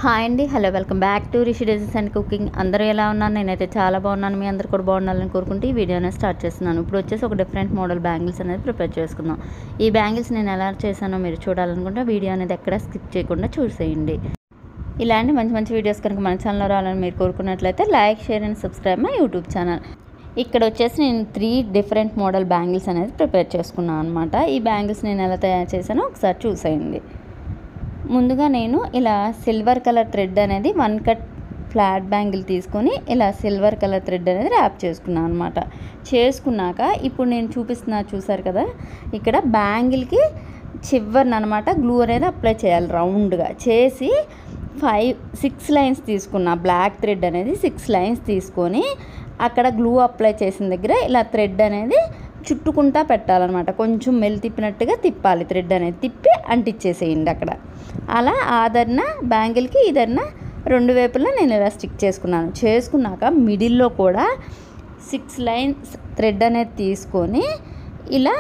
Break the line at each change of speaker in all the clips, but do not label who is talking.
Hi అండి, hello, welcome back to Rishi designs and cooking. అందరూ ఎలా ఉన్నారు? నేనైతే చాలా బాగున్నాను. మీ అందరు కూడా బాగుండాలని కోరుకుంటూ ఈ వీడియోని స్టార్ట్ చేస్తున్నాను. ఇప్పుడు వచ్చేసి ఒక డిఫరెంట్ మోడల్ బ్యాంగిల్స్ అనేది ప్రిపేర్ చేసుకుందాం. ఈ బ్యాంగిల్స్ నేను ఎలా చేశానో మీరు చూడాలనుకుంటే వీడియో అనేది ఎక్కడ స్కిప్ చేయకుండా చూసేయండి. ఇలాంటి మంచి మంచి వీడియోస్ కనుక మన ఛానల్లో రావాలని మీరు కోరుకున్నట్లయితే like, share and subscribe my YouTube channel. ఇక్కడ వచ్చేసి నేను 3 డిఫరెంట్ మోడల్ బ్యాంగిల్స్ అనేది ప్రిపేర్ చేసుకున్నాను అనమాట. ఈ బ్యాంగిల్స్ నేను ఎలా తయారు చేశానో ఒకసారి చూసేయండి. ముందుగా నేను ఇలా సిల్వర్ కలర్ థ్రెడ్ అనేది 1 కట్ ఫ్లాట్ బ్యాంగిల్ తీసుకొని ఇలా సిల్వర్ కలర్ థ్రెడ్ అనేది ర్యాప్ చేసుకున్నాను అనమాట. చేసుకున్నాక ఇప్పుడు నేను చూసారు కదా, ఇక్కడ బ్యాంగిల్కి చివరిని అనమాట గ్లూ అనేది అప్లై చేయాలి. రౌండ్గా చేసి 6 లైన్స్ తీసుకున్నా. బ్లాక్ థ్రెడ్ అనేది 6 లైన్స్ తీసుకొని అక్కడ గ్లూ అప్లై చేసిన దగ్గర ఇలా థ్రెడ్ అనేది చుట్టుకుంటా పెట్టాలన్నమాట. కొంచెం తిప్పినట్టుగా తిప్పాలి. థ్రెడ్ అనేది తిప్పి అంటించేసేయండి అక్కడ. అలా ఆదరణ బ్యాంగిల్కి ఇదన్న 2 వైపులా నేను ఇలా స్టిక్ చేసుకున్నాను. చేసుకున్నాక మిడిల్లో కూడా 6 లైన్స్ థ్రెడ్ అనేది తీసుకొని ఇలా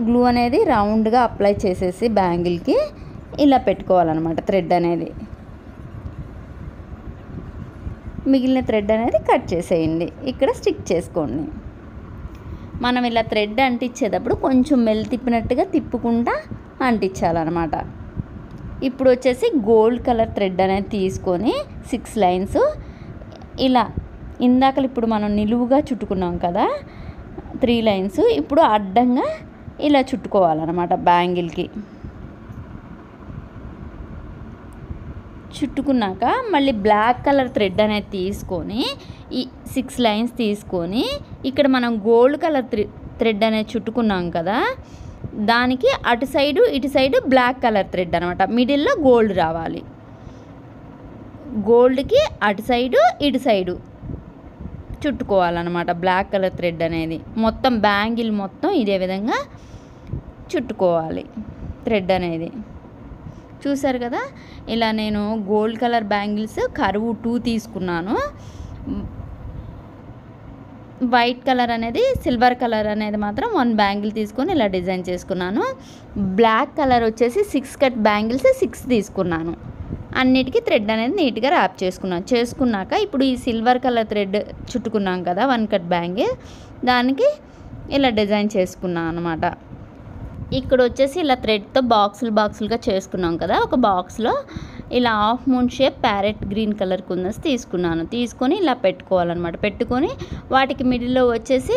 గ్లూ అనేది రౌండ్గా అప్లై చేసేసి బ్యాంగిల్కి ఇలా పెట్టుకోవాలన్నమాట. థ్రెడ్ అనేది మిగిలిన థ్రెడ్ అనేది కట్ చేసేయండి. ఇక్కడ స్టిక్ చేసుకోండి. మనం ఇలా థ్రెడ్ అంటించేటప్పుడు కొంచెం తిప్పినట్టుగా తిప్పుకుంటా అంటించాలన్నమాట. ఇప్పుడు వచ్చేసి గోల్డ్ కలర్ థ్రెడ్ అనేది తీసుకొని 6 లైన్స్ ఇలా ఇప్పుడు మనం నిలువుగా చుట్టుకున్నాం కదా 3 లైన్స్, ఇప్పుడు అడ్డంగా ఇలా చుట్టుకోవాలన్నమాట. బ్యాంగిల్కి చుట్టుకున్నాక మళ్ళీ బ్లాక్ కలర్ థ్రెడ్ అనేది తీసుకొని ఈ 6 లైన్స్ తీసుకొని ఇక్కడ మనం గోల్డ్ కలర్ థ్రెడ్ అనేది చుట్టుకున్నాం కదా, దానికి అటు సైడు ఇటు సైడు బ్లాక్ కలర్ థ్రెడ్ అనమాట. మిడిల్లో గోల్డ్ రావాలి. గోల్డ్కి అటు సైడు ఇటు సైడు చుట్టుకోవాలన్నమాట. బ్లాక్ కలర్ థ్రెడ్ అనేది మొత్తం బ్యాంగిల్ మొత్తం ఇదే విధంగా చుట్టుకోవాలి. థ్రెడ్ అనేది చూసారు కదా. ఇలా నేను గోల్డ్ కలర్ బ్యాంగిల్స్ కరువు 2 తీసుకున్నాను. వైట్ కలర్ అనేది సిల్వర్ కలర్ అనేది మాత్రం 1 బ్యాంగిల్ తీసుకొని ఇలా డిజైన్ చేసుకున్నాను. బ్లాక్ కలర్ వచ్చేసి 6 కట్ బ్యాంగిల్స్ 6 తీసుకున్నాను. అన్నిటికీ థ్రెడ్ అనేది నీట్గా ర్యాప్ చేసుకున్నాక ఇప్పుడు ఈ సిల్వర్ కలర్ థ్రెడ్ చుట్టుకున్నాం కదా 1 కట్ బ్యాంగిల్, దానికి ఇలా డిజైన్ చేసుకున్నాను అనమాట. ఇక్కడ వచ్చేసి ఇలా థ్రెడ్తో బాక్సులుగా చేసుకున్నాం కదా. ఒక బాక్స్లో ఇలా half moon shape parrot green colour kundans తీసుకొని ఇలా పెట్టుకోవాలన్నమాట. పెట్టుకొని వాటికి మిడిల్లో వచ్చేసి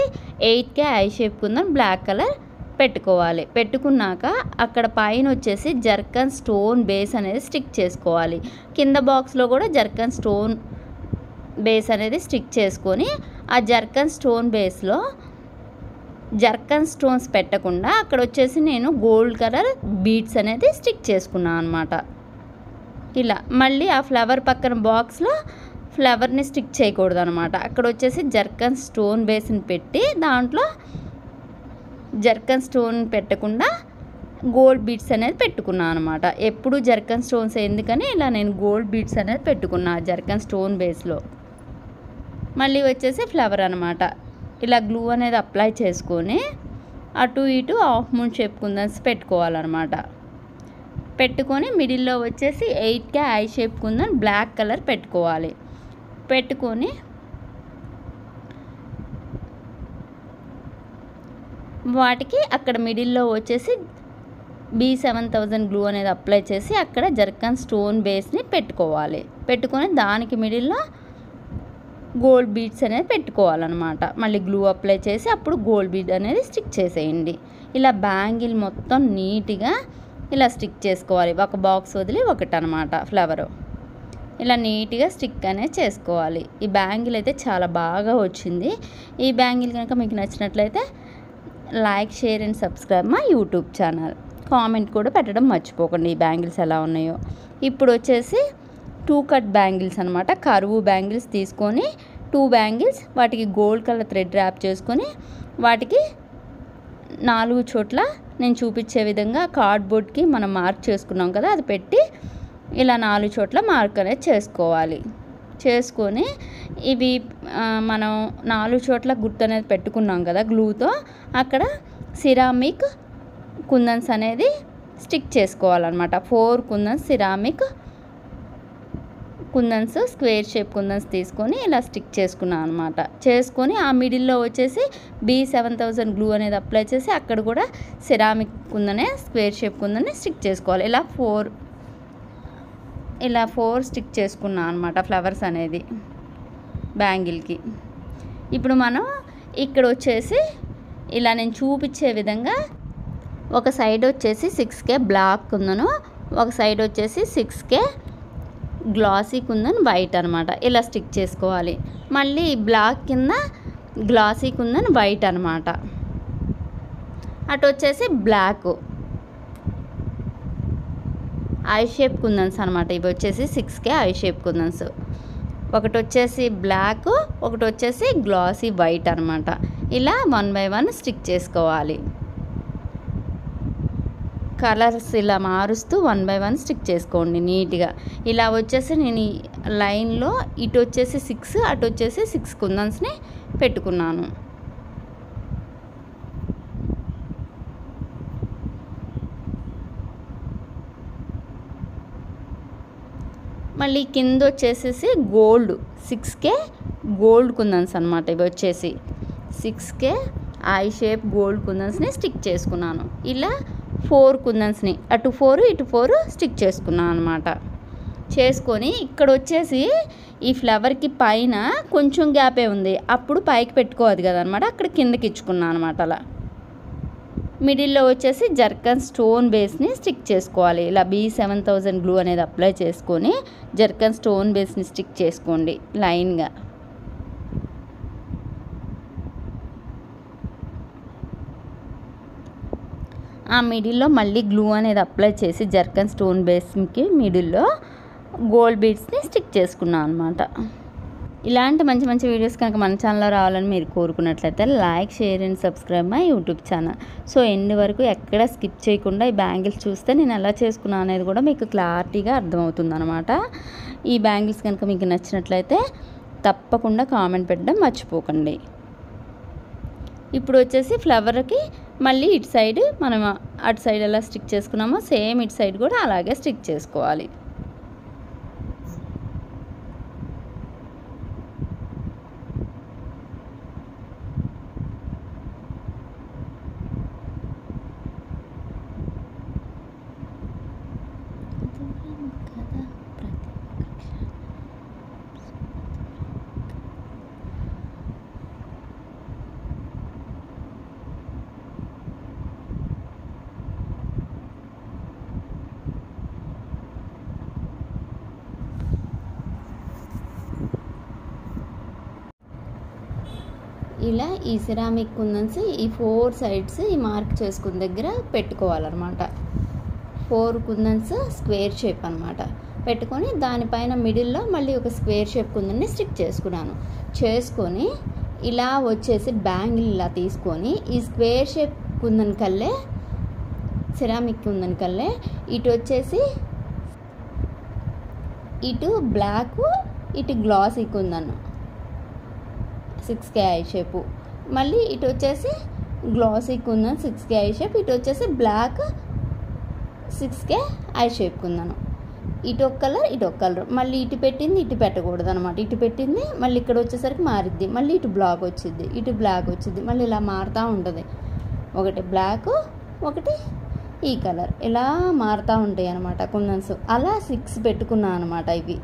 8K I shape kundan black colour పెట్టుకోవాలి. పెట్టుకున్నాక అక్కడ పైన వచ్చేసి జర్కన్ స్టోన్ బేస్ అనేది స్టిక్ చేసుకోవాలి. కింద బాక్స్లో కూడా జర్కన్ స్టోన్ బేస్ అనేది స్టిక్ చేసుకొని ఆ జర్కన్ స్టోన్ బేస్లో జర్కన్ స్టోన్స్ పెట్టకుండా అక్కడ వచ్చేసి నేను గోల్డ్ కలర్ బీడ్స్ అనేది స్టిక్ చేసుకున్నాను అనమాట. ఇలా మళ్ళీ ఆ ఫ్లవర్ పక్కన బాక్స్లో ఫ్లవర్ని స్టిక్ చేయకూడదు అనమాట. అక్కడ వచ్చేసి జర్కన్ స్టోన్ బేస్ని పెట్టి దాంట్లో జర్కన్ స్టోన్ పెట్టకుండా గోల్డ్ బీడ్స్ అనేది పెట్టుకున్నాను అనమాట. ఎప్పుడు జర్కన్ స్టోన్స్ ఎందుకని ఇలా నేను గోల్డ్ బీడ్స్ అనేది పెట్టుకున్నా జర్కన్ స్టోన్ బేస్లో. మళ్ళీ వచ్చేసి ఫ్లవర్ అనమాట. ఇలా గ్లూ అనేది అప్లై చేసుకొని అటు ఇటు హాఫ్ మూన్ షేప్ కుందన్స్ పెట్టుకోవాలన్నమాట. పెట్టుకొని మిడిల్లో వచ్చేసి 8K I shape kundan black colour పెట్టుకోవాలి. పెట్టుకొని వాటికి అక్కడ మిడిల్లో వచ్చేసి B7000 గ్లూ అనేది అప్లై చేసి అక్కడ జర్కన్ స్టోన్ బేస్ని పెట్టుకోవాలి. పెట్టుకొని దానికి మిడిల్లో గోల్డ్ బీడ్స్ అనేది పెట్టుకోవాలన్నమాట. మళ్ళీ గ్లూ అప్లై చేసి అప్పుడు గోల్డ్ బీడ్ అనేది స్టిక్ చేసేయండి. ఇలా బ్యాంగిల్ మొత్తం నీట్గా ఇలా స్టిక్ చేసుకోవాలి. ఒక బాక్స్ వదిలి ఒకటి అనమాట ఫ్లవరు. ఇలా నీట్గా స్టిక్ అనేది చేసుకోవాలి. ఈ బ్యాంగిల్ అయితే చాలా బాగా వచ్చింది. ఈ బ్యాంగిల్ కనుక మీకు నచ్చినట్లయితే like, share and subscribe my YouTube channel. Comment కూడా పెట్టడం మర్చిపోకండి ఈ బ్యాంగిల్స్ ఎలా ఉన్నాయో. ఇప్పుడు వచ్చేసి 2 కట్ బ్యాంగిల్స్ అనమాట. కరువు బ్యాంగిల్స్ తీసుకొని 2 బ్యాంగిల్స్ వాటికి గోల్డ్ కలర్ థ్రెడ్ ర్యాప్ చేసుకొని వాటికి 4 చోట్ల నేను చూపించే విధంగా కార్డ్బోర్డ్కి మనం మార్క్ చేసుకున్నాం కదా, అది పెట్టి ఇలా 4 చోట్ల మార్క్ అనేది చేసుకోవాలి. చేసుకొని ఇవి మనం 4 చోట్ల గుర్తు అనేది పెట్టుకున్నాం కదా గ్లూతో, అక్కడ సిరామిక్ కుందన్స్ అనేది స్టిక్ చేసుకోవాలన్నమాట. 4 కుందన్స్ సిరామిక్ కుందన్స్ స్క్వేర్ షేప్ కుందన్స్ తీసుకొని ఇలా స్టిక్ చేసుకున్నాను అనమాట. చేసుకొని ఆ మిడిల్లో వచ్చేసి B7000 గ్లూ అనేది అప్లై చేసి అక్కడ కూడా సెరామిక్ కుందనే స్క్వేర్ షేప్ కుందనే స్టిక్ చేసుకోవాలి. ఇలా ఫోర్ స్టిక్ చేసుకున్నాను అనమాట ఫ్లవర్స్ అనేది బ్యాంగిల్కి. ఇప్పుడు మనం ఇక్కడ వచ్చేసి ఇలా నేను చూపించే విధంగా ఒక సైడ్ వచ్చేసి 6K బ్లాక్ కుందను, ఒక సైడ్ వచ్చేసి 6K గ్లాసీ కుందన్ వైట్ అనమాట. ఇలా స్టిక్ చేసుకోవాలి. మళ్ళీ బ్లాక్ కింద గ్లాసీ కుందన్ వైట్ అనమాట. అటు వచ్చేసి బ్లాక్ ఐ షేప్ కుందన్స్ అనమాట. ఇవి వచ్చేసి 6K ఐ షేప్ కుందన్స్. ఒకటి వచ్చేసి బ్లాక్, ఒకటి వచ్చేసి గ్లాసీ వైట్ అనమాట. ఇలా 1 by 1 స్టిక్ చేసుకోవాలి. కలర్స్ ఇలా మారుస్తూ 1 by 1 స్టిక్ చేసుకోండి నీట్గా. ఇలా వచ్చేసి నేను ఈ లైన్లో ఇటు వచ్చేసి 6 అటు వచ్చేసి 6 కుందన్స్ని పెట్టుకున్నాను. మళ్ళీ కింద వచ్చేసేసి గోల్డ్ 6K గోల్డ్ కుందన్స్ అనమాట. ఇవి వచ్చేసి 6K ఐ షేప్ గోల్డ్ కుందన్స్ని స్టిక్ చేసుకున్నాను. ఇలా 4 కుందన్స్ని అటు 4 ఇటు 4 స్టిక్ చేసుకున్నాను అనమాట. చేసుకొని ఇక్కడ వచ్చేసి ఈ ఫ్లవర్కి పైన కొంచెం గ్యాపే ఉంది, అప్పుడు పైకి పెట్టుకోవద్దు కదనమాట, అక్కడ కిందకి ఇచ్చుకున్నాను అనమాట. అలా మిడిల్లో వచ్చేసి జర్కన్ స్టోన్ బేస్ని స్టిక్ చేసుకోవాలి. ఇలా B7000 గ్లూ అనేది అప్లై చేసుకొని జర్కన్ స్టోన్ బేస్ని స్టిక్ చేసుకోండి లైన్గా. ఆ మిడిల్లో మళ్ళీ గ్లూ అనేది అప్లై చేసి జర్కన్ స్టోన్ బేస్కి మిడిల్లో గోల్డ్ బీడ్స్ని స్టిక్ చేసుకున్నాను అనమాట. ఇలాంటి మంచి మంచి వీడియోస్ కనుక మన ఛానల్లో రావాలని మీరు కోరుకున్నట్లయితే like, share and subscribe my YouTube channel. So end వరకు ఎక్కడ స్కిప్ చేయకుండా ఈ బ్యాంగిల్స్ చూస్తే నేను ఎలా చేసుకున్నాను అనేది కూడా మీకు క్లారిటీగా అర్థమవుతుంది అనమాట. ఈ బ్యాంగిల్స్ కనుక మీకు నచ్చినట్లయితే తప్పకుండా కామెంట్ పెట్టడం మర్చిపోకండి. ఇప్పుడు వచ్చేసి ఫ్లవర్కి మళ్ళీ ఇటు సైడ్ మనం అటు సైడ్ ఎలా స్టిక్ చేసుకున్నామో సేమ్ ఇటు సైడ్ కూడా అలాగే స్టిక్ చేసుకోవాలి. ఇలా ఈ సిరామిక్ కుందన్స్ ఈ 4 సైడ్స్ ఈ మార్క్ చేసుకున్న దగ్గర పెట్టుకోవాలన్నమాట. 4 కుందన్స్ స్క్వేర్ షేప్ అనమాట. పెట్టుకొని దానిపైన మిడిల్లో మళ్ళీ ఒక స్క్వేర్ షేప్ కుందన్ని స్టిక్ చేసుకున్నాను. చేసుకొని ఇలా వచ్చేసి బ్యాంగిల్ ఇలా తీసుకొని ఈ స్క్వేర్ షేప్ కుందన్ కల్లే సిరామిక్ కుందన్ కల్లే ఇటు వచ్చేసి ఇటు బ్లాక్ ఇటు glossy kundan 6K I shape, మళ్ళీ ఇటు వచ్చేసి glossy kundan 6K I shape, ఇటు వచ్చేసి బ్లాక్ 6K ఐ షేప్ కుందను. ఇటు ఒక కలర్ ఇటు ఒక కలర్, మళ్ళీ ఇటు పెట్టింది ఇటు పెట్టకూడదు అనమాట. ఇటు పెట్టింది మళ్ళీ ఇక్కడ వచ్చేసరికి మారిద్ది, మళ్ళీ ఇటు బ్లాక్ వచ్చింది, ఇటు బ్లాక్ వచ్చింది, మళ్ళీ ఇలా మారుతూ ఉంటుంది. ఒకటి బ్లాక్ ఒకటి ఈ కలర్ ఇలా మారుతూ ఉంటాయి అనమాట కుందన్స్. అలా 6 పెట్టుకున్నాను అనమాట. ఇవి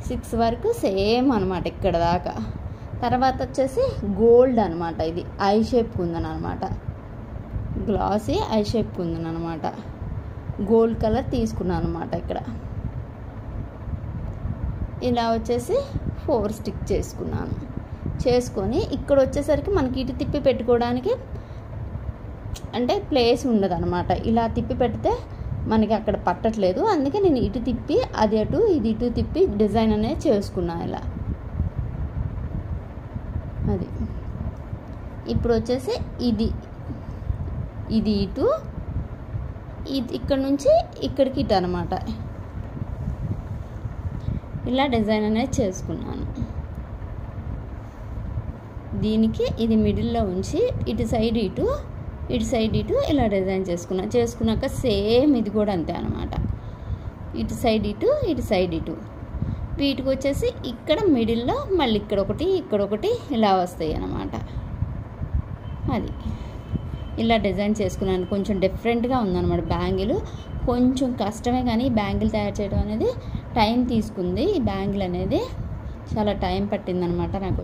6 వరకు సేమ్ అనమాట ఇక్కడ దాకా. తర్వాత వచ్చేసి గోల్డ్ అనమాట. ఇది ఐ షేప్ కుందన్ అనమాట, గ్లాసీ ఐ షేప్ కుందన్ అనమాట. గోల్డ్ కలర్ తీసుకున్నాను అనమాట. ఇక్కడ ఇలా వచ్చేసి 4 స్టిక్ చేసుకున్నాను. చేసుకొని ఇక్కడ వచ్చేసరికి మనకి ఇటు తిప్పి పెట్టుకోవడానికి అంటే ప్లేస్ ఉండదు అనమాట. ఇలా తిప్పి పెడితే మనకి అక్కడ పట్టట్లేదు, అందుకే నేను ఇటు తిప్పి అది అటు ఇది ఇటు తిప్పి డిజైన్ అనేది చేసుకున్నాను ఇలా. అది ఇప్పుడు వచ్చేసి ఇది ఇటు ఇది ఇక్కడ నుంచి ఇక్కడికి ఇటు అనమాట. ఇలా డిజైన్ అనేది చేసుకున్నాను. దీనికి ఇది మిడిల్లో ఉంచి ఇటు సైడ్ ఇటు ఇలా డిజైన్ చేసుకున్నాక సేమ్ ఇది కూడా అంతే అనమాట. ఇటు సైడ్ ఇటు వీటికి వచ్చేసి ఇక్కడ మిడిల్లో మళ్ళీ ఇక్కడ ఒకటి ఇలా వస్తాయి అన్నమాట. అది ఇలా డిజైన్ చేసుకున్నాను. కొంచెం డిఫరెంట్గా ఉందన్నమాట బ్యాంగిల్. కొంచెం కష్టమే కానీ ఈ బ్యాంగిల్ తయారు చేయడం అనేది టైం తీసుకుంది. ఈ బ్యాంగిల్ అనేది చాలా టైం పట్టిందనమాట నాకు.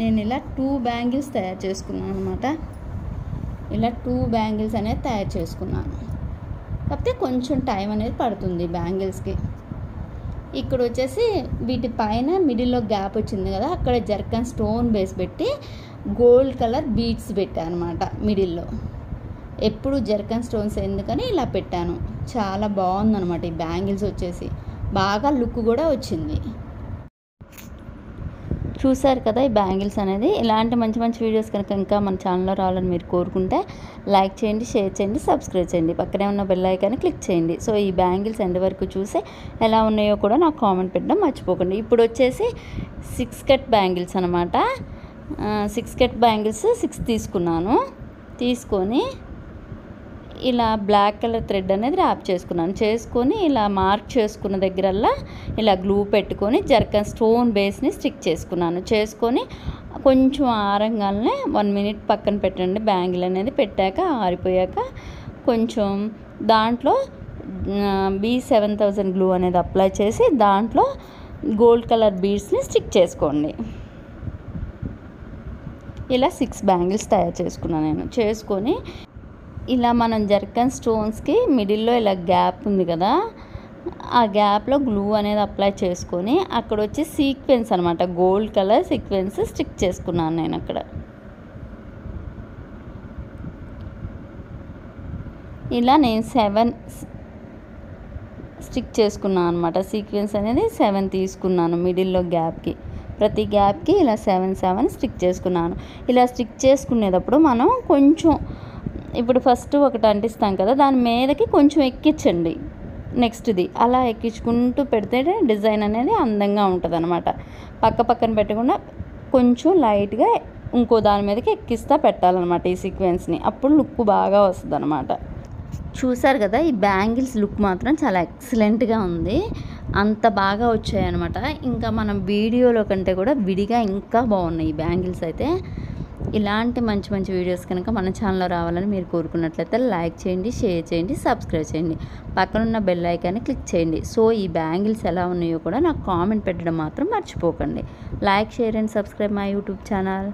నేను ఇలా 2 బ్యాంగిల్స్ తయారు చేసుకున్నాను అనమాట. ఇలా 2 బ్యాంగిల్స్ అనేది తయారు చేసుకున్నాను. కాకపోతే కొంచెం టైం అనేది పడుతుంది బ్యాంగిల్స్కి. ఇక్కడ వచ్చేసి వీటి పైన మిడిల్లో గ్యాప్ వచ్చింది కదా, అక్కడ జర్కన్ స్టోన్ బేస్ పెట్టి గోల్డ్ కలర్ బీడ్స్ పెట్టాను అనమాట మిడిల్లో. ఎప్పుడు జర్కన్ స్టోన్స్ ఎందుకని ఇలా పెట్టాను. చాలా బాగుందన్నమాట ఈ బ్యాంగిల్స్ వచ్చేసి. బాగా లుక్ కూడా వచ్చింది. చూసారు కదా ఈ బ్యాంగిల్స్ అనేది. ఇలాంటి మంచి మంచి వీడియోస్ కనుక ఇంకా మన ఛానల్లో రావాలని మీరు కోరుకుంటే లైక్ చేయండి, షేర్ చేయండి, సబ్స్క్రైబ్ చేయండి. పక్కనే ఉన్న బెల్ ఐకాన్ని క్లిక్ చేయండి. సో ఈ బ్యాంగిల్స్ ఎండ్ వరకు చూసి ఎలా ఉన్నాయో కూడా నాకు కామెంట్ పెట్టడం మర్చిపోకండి. ఇప్పుడు వచ్చేసి 6 కట్ బ్యాంగిల్స్ అనమాట. 6 కట్ బ్యాంగిల్స్ 6 తీసుకున్నాను. తీసుకొని ఇలా బ్లాక్ కలర్ థ్రెడ్ అనేది ర్యాప్ చేసుకొని ఇలా మార్క్ చేసుకున్న దగ్గరల్లా ఇలా గ్లూ పెట్టుకొని జర్కన్ స్టోన్ బేస్ని స్టిక్ చేసుకొని కొంచెం ఆరంగానే 1 మినిట్ పక్కన పెట్టండి. బ్యాంగిల్ అనేది పెట్టాక ఆరిపోయాక కొంచెం దాంట్లో B7000 గ్లూ అనేది అప్లై చేసి దాంట్లో గోల్డ్ కలర్ బీడ్స్ని స్టిక్ చేసుకోండి. ఇలా 6 బ్యాంగిల్స్ తయారు చేసుకున్నాను నేను. చేసుకొని ఇలా మనం జర్కన్ స్టోన్స్కి మిడిల్లో ఇలా గ్యాప్ ఉంది కదా, ఆ గ్యాప్లో గ్లూ అనేది అప్లై చేసుకొని అక్కడ వచ్చి సీక్వెన్స్ అనమాట, గోల్డ్ కలర్ సీక్వెన్స్ స్టిక్ చేసుకున్నాను నేను అక్కడ. ఇలా నేను 7 స్టిక్ చేసుకున్నాను అనమాట. సీక్వెన్స్ అనేది 7 తీసుకున్నాను మిడిల్లో గ్యాప్కి. ప్రతి గ్యాప్కి ఇలా 7 స్టిక్ చేసుకున్నాను. ఇలా స్టిక్ చేసుకునేటప్పుడు మనం కొంచెం ఇప్పుడు ఫస్ట్ ఒకటి అంటిస్తాం కదా, దాని మీదకి కొంచెం ఎక్కించండి నెక్స్ట్ది. అలా ఎక్కించుకుంటూ పెడితే డిజైన్ అనేది అందంగా ఉంటుంది అనమాట. పక్కన పెట్టకుండా కొంచెం లైట్గా ఇంకో దాని మీదకి ఎక్కిస్తా పెట్టాలన్నమాట ఈ సీక్వెన్స్ని. అప్పుడు లుక్ బాగా వస్తుంది అనమాట. చూసారు కదా ఈ బ్యాంగిల్స్ లుక్ మాత్రం చాలా ఎక్సలెంట్గా ఉంది. అంత బాగా వచ్చాయన్నమాట. ఇంకా మనం వీడియోలో కంటే కూడా విడిగా ఇంకా బాగున్నాయి ఈ బ్యాంగిల్స్ అయితే. ఇలాంటి మంచి మంచి వీడియోస్ కనుక మన ఛానల్లో రావాలని మీరు కోరుకున్నట్లయితే లైక్ చేయండి, షేర్ చేయండి, సబ్స్క్రైబ్ చేయండి. పక్కనున్న బెల్ ఐకాన్ని క్లిక్ చేయండి. సో ఈ బ్యాంగిల్స్ ఎలా ఉన్నాయో కూడా నాకు కామెంట్ పెట్టడం మాత్రం మర్చిపోకండి. Like, share and subscribe my YouTube channel.